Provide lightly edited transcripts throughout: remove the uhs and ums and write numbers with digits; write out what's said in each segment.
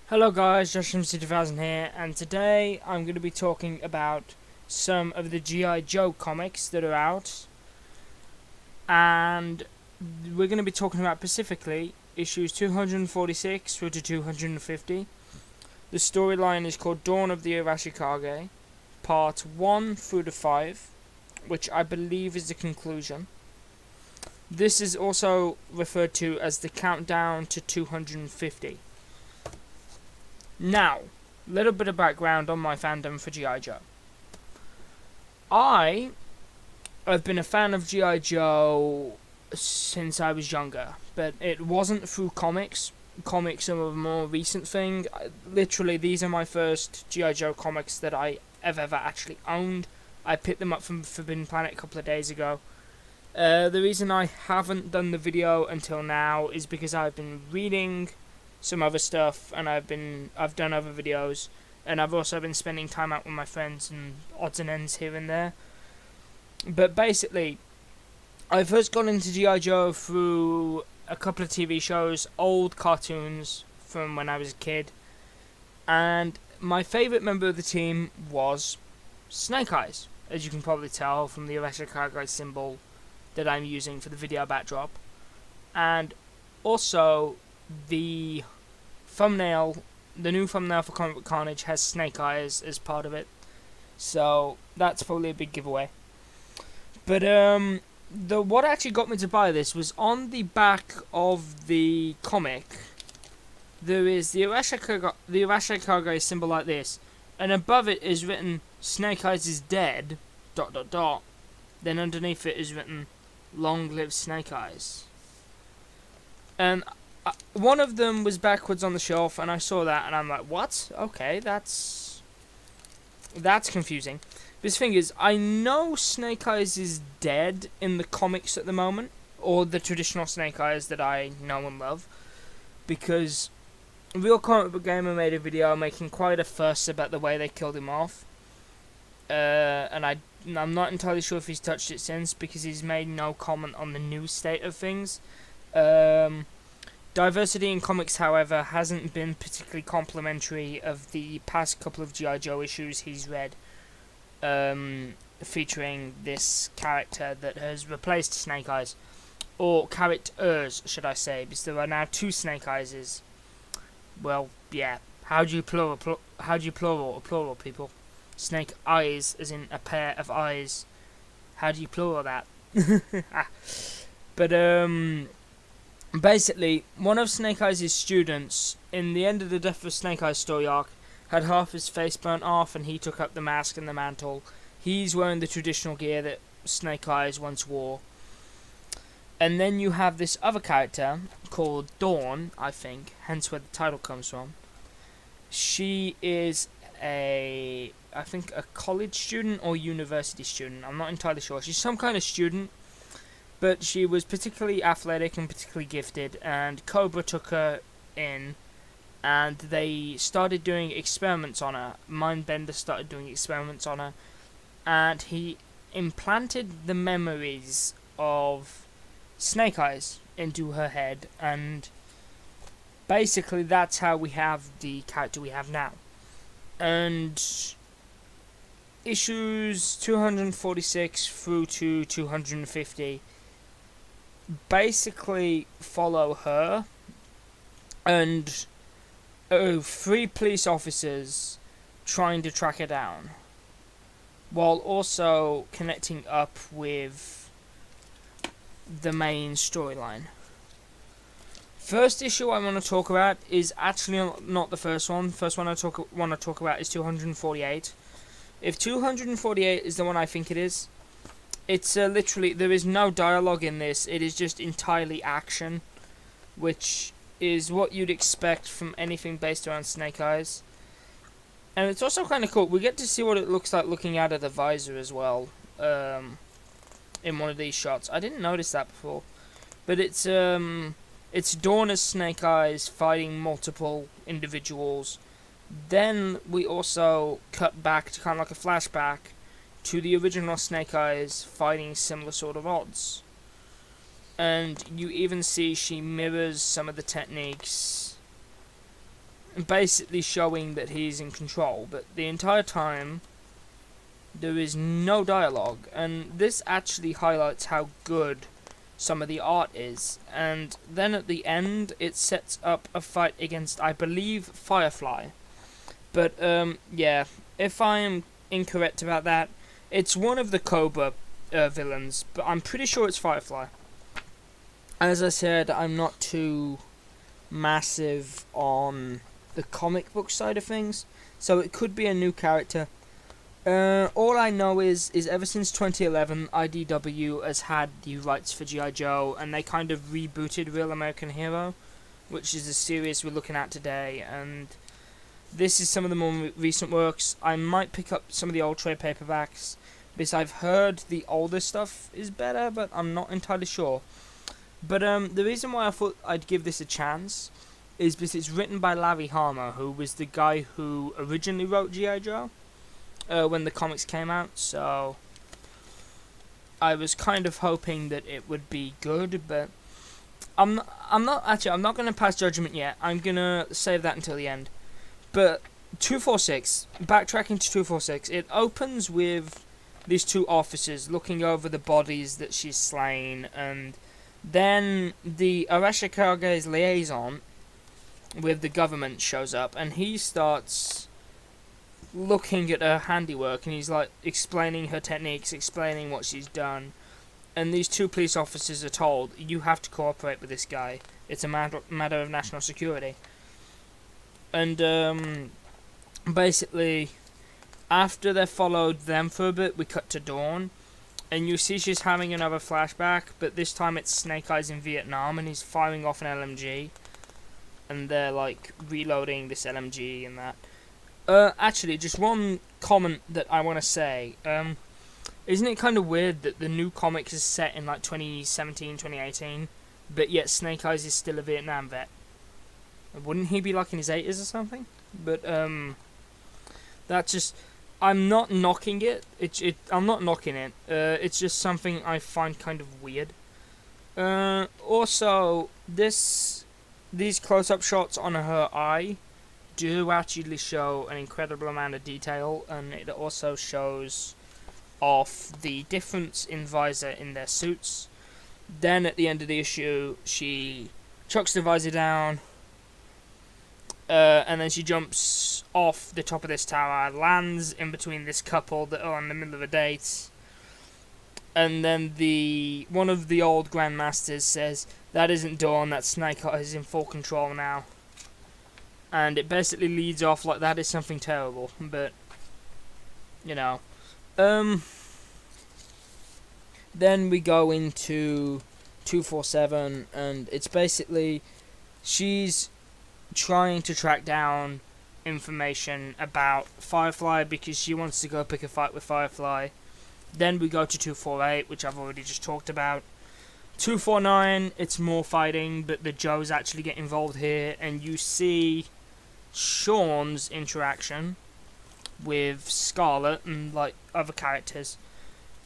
Hello guys, Josh from C2000 here, and today I'm going to be talking about some of the G.I Joe comics that are out, and we're going to be talking about specifically issues 246 through to 250. The storyline is called Dawn of the Arashikage, part 1 through to 5, which I believe is the conclusion. This is also referred to as the countdown to 250. Now, little bit of background on my fandom for G.I Joe. I have been a fan of G.I Joe since I was younger, but it wasn't through comics. Comics are a more recent thing. Literally, these are my first G.I Joe comics that I have ever actually owned. I picked them up from Forbidden Planet a couple of days ago. The reason I haven't done the video until now is because I've been reading some other stuff, and I've done other videos, and I've also been spending time out with my friends and odds and ends here and there. But basically, I first got into G.I Joe through a couple of TV shows, old cartoons from when I was a kid, and my favourite member of the team was Snake Eyes, as you can probably tell from the Arashikage symbol that I'm using for the video backdrop, and also the thumbnail, the new thumbnail for Comic Book Carnage has Snake Eyes as part of it, so that's probably a big giveaway. But what actually got me to buy this was on the back of the comic. There is the Arashikage symbol like this, and above it is written "Snake Eyes is dead." ... Then underneath it is written "Long live Snake Eyes." And one of them was backwards on the shelf, and I saw that, and I'm like, what? Okay, that's confusing. But the thing is, I know Snake Eyes is dead in the comics at the moment, or the traditional Snake Eyes that I know and love, because Real Comic Book Gamer made a video making quite a fuss about the way they killed him off. And I'm not entirely sure if he's touched it since, because he's made no comment on the new state of things. Diversity in comics, however, hasn't been particularly complimentary of the past couple of G.I Joe issues he's read, featuring this character that has replaced Snake Eyes, or characters, should I say, because there are now two Snake Eyeses. Well, yeah. How do you plural, people? Snake Eyes, as in a pair of eyes. How do you plural that? But basically, one of Snake Eyes' students, in the end of the Death of Snake Eyes story arc, had half his face burnt off, and he took up the mask and the mantle. He's wearing the traditional gear that Snake Eyes once wore. And then you have this other character, called Dawn, I think, hence where the title comes from. She is I think a college student or university student, I'm not entirely sure. She's some kind of student, but she was particularly athletic and particularly gifted, and Cobra took her in, and they started doing experiments on her. Mindbender started doing experiments on her, and he implanted the memories of Snake Eyes into her head, and basically that's how we have the character we have now. And issues 246 through to 250 basically follow her and 3 police officers trying to track her down, while also connecting up with the main storyline. First issue I want to talk about is actually not the first one. The first one I want to talk about is 248. If 248 is the one I think it is, it's literally, there is no dialogue in this. It is just entirely action, which is what you'd expect from anything based around Snake Eyes. And it's also kind of cool. We get to see what it looks like looking out of the visor as well, in one of these shots. I didn't notice that before, but it's Dawn as Snake Eyes fighting multiple individuals. Then we also cut back to kind of like a flashback to the original Snake Eyes fighting similar sort of odds. And you even see she mirrors some of the techniques basically showing that he's in control, but the entire time there is no dialogue, and this actually highlights how good some of the art is. And then at the end it sets up a fight against, I believe, Firefly, but yeah, if I am incorrect about that, it's one of the Cobra villains, but I'm pretty sure it's Firefly. As I said, I'm not too massive on the comic book side of things, so it could be a new character. All I know is ever since 2011, IDW has had the rights for G.I Joe, and they kind of rebooted Real American Hero, which is the series we're looking at today, and this is some of the more recent works. I might pick up some of the old trade paperbacks, because I've heard the older stuff is better, but I'm not entirely sure. But the reason why I thought I'd give this a chance is because it's written by Larry Hama, who was the guy who originally wrote G.I Joe when the comics came out, so I was kind of hoping that it would be good, but I'm not going to pass judgment yet. I'm going to save that until the end. But 246, backtracking to 246, it opens with these two officers looking over the bodies that she's slain, and then the Arashikage's liaison with the government shows up, and he starts looking at her handiwork, and he's like explaining her techniques, explaining what she's done, and these two police officers are told, you have to cooperate with this guy, it's a matter of national security. And basically, after they followed them for a bit, we cut to Dawn, and you see she's having another flashback, but this time it's Snake Eyes in Vietnam, and he's firing off an LMG, and they're like reloading this LMG and that. Actually, just one comment that I want to say. Isn't it kind of weird that the new comics is set in like 2017, 2018, but yet Snake Eyes is still a Vietnam vet? Wouldn't he be like in his 80s or something? But that's just, I'm not knocking it. I'm not knocking it. It's just something I find kind of weird. Also, these close-up shots on her eye do actually show an incredible amount of detail, and it also shows off the difference in visor in their suits. Then at the end of the issue, she chucks the visor down, and then she jumps off the top of this tower, lands in between this couple that are in the middle of a date, and then one of the old Grandmasters says, "That isn't Dawn, that's Snake Eyes in full control now." And it basically leads off like that is something terrible, but, you know. Then we go into 247, and it's basically, she's trying to track down information about Firefly because she wants to go pick a fight with Firefly. Then we go to 248, which I've already just talked about. 249, it's more fighting, but the Joes actually get involved here, and you see Sean's interaction with Scarlet and like other characters.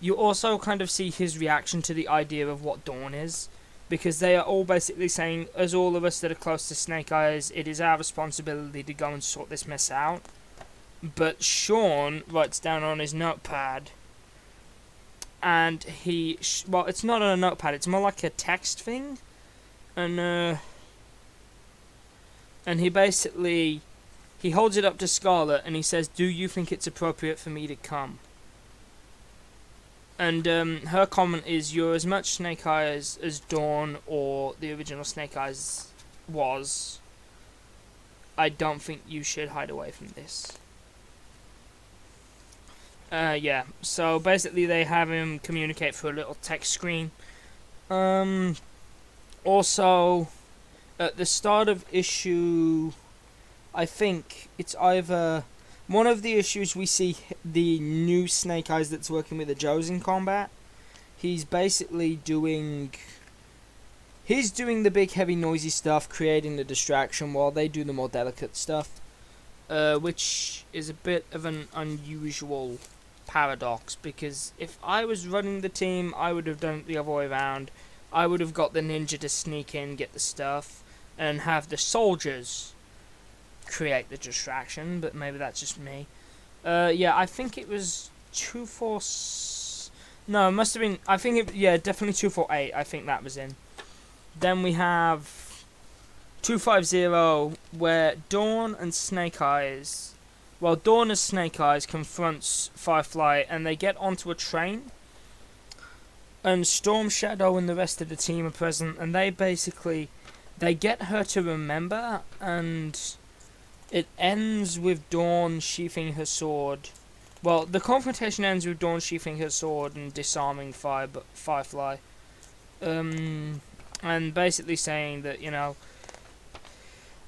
You also kind of see his reaction to the idea of what Dawn is, because they are all basically saying, as all of us that are close to Snake Eyes, it is our responsibility to go and sort this mess out. But Sean writes down on his notepad, and well, it's not on a notepad, it's more like a text thing, and he basically, he holds it up to Scarlet, and he says, "Do you think it's appropriate for me to come?" And her comment is, "You're as much Snake Eyes as Dawn or the original Snake Eyes was. I don't think you should hide away from this." Yeah, so basically they have him communicate through a little text screen. Also, at the start of issue, I think it's either one of the issues, we see the new Snake Eyes that's working with the Joes in combat. He's basically doing the big heavy noisy stuff, creating the distraction, while they do the more delicate stuff, which is a bit of an unusual paradox, because if I was running the team, I would have done it the other way around. I would have got the ninja to sneak in, get the stuff, and have the soldiers create the distraction, but maybe that's just me. Yeah, I think it was 2 4. No, it must have been. I think yeah, definitely 248. I think that was in. Then we have 250, where Dawn and Snake Eyes. Well, Dawn as Snake Eyes confronts Firefly, and they get onto a train. And Storm Shadow and the rest of the team are present, and they get her to remember, and it ends with Dawn sheathing her sword. Well, the confrontation ends with Dawn sheathing her sword and disarming Firefly. And basically saying that,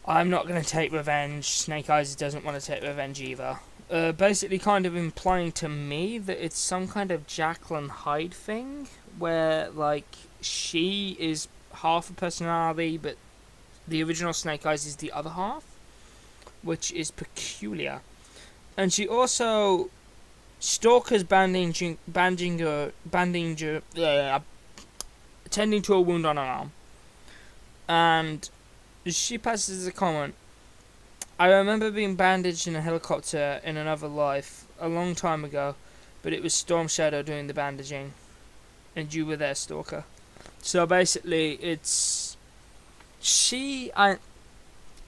I'm not going to take revenge. Snake Eyes doesn't want to take revenge either. Basically kind of implying to me that it's some kind of Jekyll and Hyde thing, where, she is half a personality, but the original Snake Eyes is the other half, which is peculiar. And she also Stalker's tending to a wound on her arm, and she passes a comment. I remember being bandaged in a helicopter in another life a long time ago, but it was Storm Shadow doing the bandaging, and you were there, Stalker. So basically, it's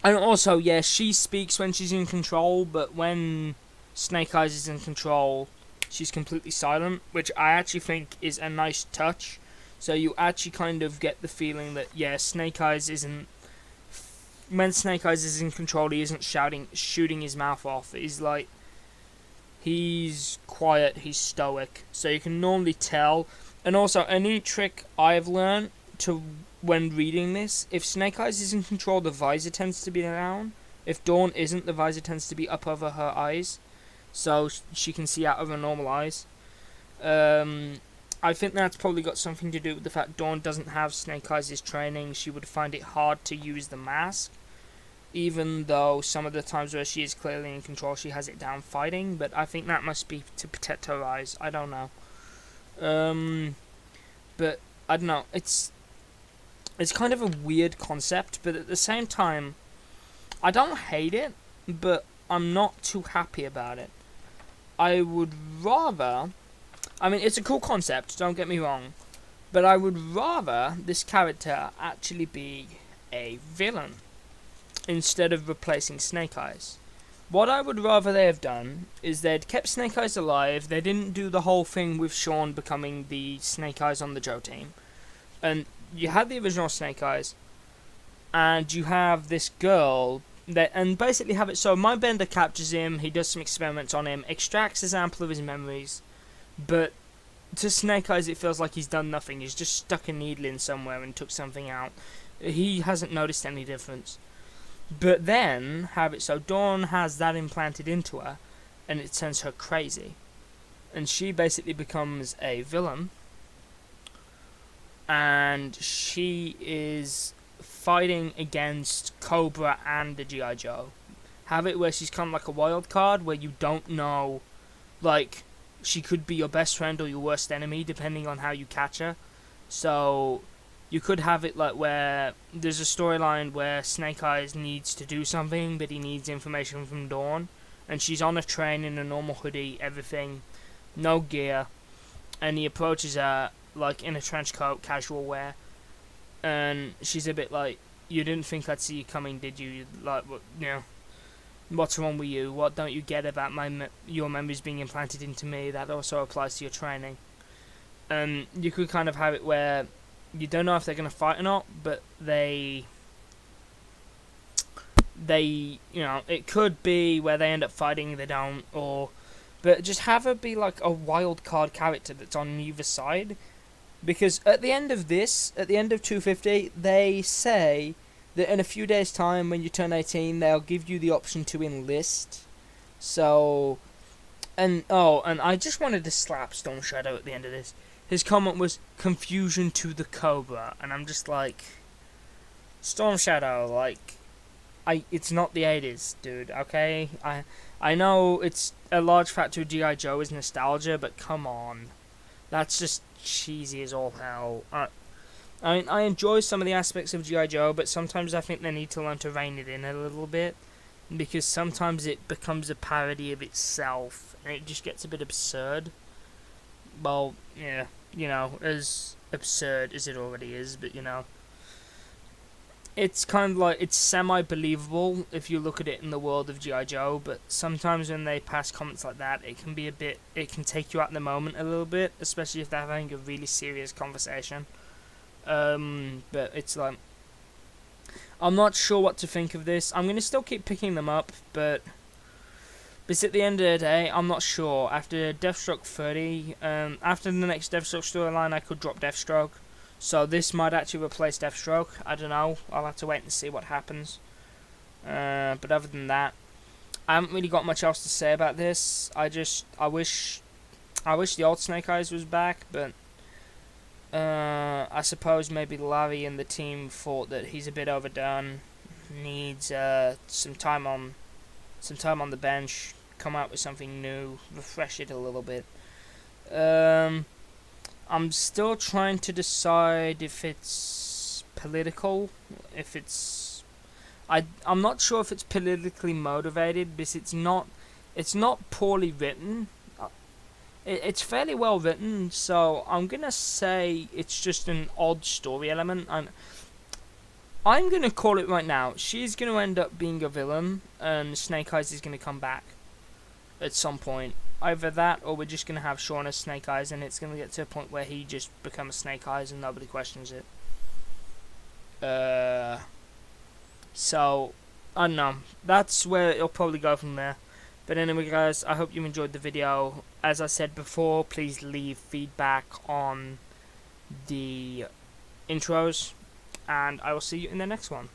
and also, yeah, she speaks when she's in control, but when Snake Eyes is in control, she's completely silent, which I actually think is a nice touch. So you actually kind of get the feeling that, yeah, Snake Eyes isn't... When Snake Eyes is in control, he isn't shooting his mouth off. He's quiet, he's stoic. So you can normally tell. And also, a neat trick I've learned when reading this, if Snake Eyes is in control, the visor tends to be down. If Dawn isn't, the visor tends to be up over her eyes, so she can see out of her normal eyes. I think that's probably got something to do with the fact Dawn doesn't have Snake Eyes' training. She would find it hard to use the mask, even though some of the times where she is clearly in control, she has it down fighting, but I think that must be to protect her eyes. I don't know. But I don't know. It's kind of a weird concept, but at the same time, I don't hate it, but I'm not too happy about it. I would rather... I mean, it's a cool concept, don't get me wrong, but I would rather this character actually be a villain instead of replacing Snake Eyes. What I would rather they have done is they'd kept Snake Eyes alive. They didn't do the whole thing with Sean becoming the Snake Eyes on the Joe team. And you had the original Snake Eyes, and you have this girl, and basically have it so Mindbender captures him, he does some experiments on him, extracts a sample of his memories, but to Snake Eyes it feels like he's done nothing. He's just stuck a needle in somewhere and took something out. He hasn't noticed any difference. But then have it so Dawn has that implanted into her, and it sends her crazy, and she basically becomes a villain, and she is fighting against Cobra and the G.I. Joe. Have it where she's kind of like a wild card, where you don't know, she could be your best friend or your worst enemy, depending on how you catch her. So you could have it where there's a storyline where Snake Eyes needs to do something, but he needs information from Dawn, and she's on a train in a normal hoodie, everything, no gear, and he approaches her in a trench coat, casual wear, and she's a bit you didn't think I'd see you coming, did you? What's wrong with you? What don't you get about your memories being implanted into me? That also applies to your training. And you could kind of have it where you don't know if they're going to fight or not, but they it could be where they end up fighting, they don't, but just have her be a wild card character that's on either side. Because at the end of 250, they say that in a few days' time, when you turn 18, they'll give you the option to enlist. So, and I just wanted to slap Storm Shadow at the end of this. His comment was, "Confusion to the Cobra," and I'm just Storm Shadow, it's not the 80s, dude, okay? I know it's a large factor of G.I. Joe is nostalgia, but come on. That's just cheesy as all hell. I enjoy some of the aspects of G.I. Joe, but sometimes I think they need to learn to rein it in a little bit. because sometimes it becomes a parody of itself, and it just gets a bit absurd. Well, yeah, as absurd as it already is, but it's kind of like, it's semi-believable if you look at it in the world of G.I Joe, but sometimes when they pass comments like that, it can take you out in the moment a little bit, especially if they're having a really serious conversation. But it's like, I'm not sure what to think of this. I'm going to still keep picking them up, but at the end of the day, I'm not sure. After Deathstroke 30, after the next Deathstroke storyline, I could drop Deathstroke. So this might actually replace Deathstroke. I don't know. I'll have to wait and see what happens. But other than that, I haven't really got much else to say about this. I wish the old Snake Eyes was back, but I suppose maybe Larry and the team thought that he's a bit overdone, needs some time on the bench, come out with something new, refresh it a little bit. I'm still trying to decide if it's political, I'm not sure if it's politically motivated, because it's not poorly written. It's fairly well written, so I'm gonna say it's just an odd story element. I'm gonna call it right now. She's gonna end up being a villain, and Snake Eyes is gonna come back at some point. Either that, or we're just gonna have Shawn as Snake Eyes, and it's gonna get to a point where he just becomes Snake Eyes and nobody questions it. So I don't know. That's where it'll probably go from there. But anyway, guys, I hope you enjoyed the video. As I said before, please leave feedback on the intros, and I will see you in the next one.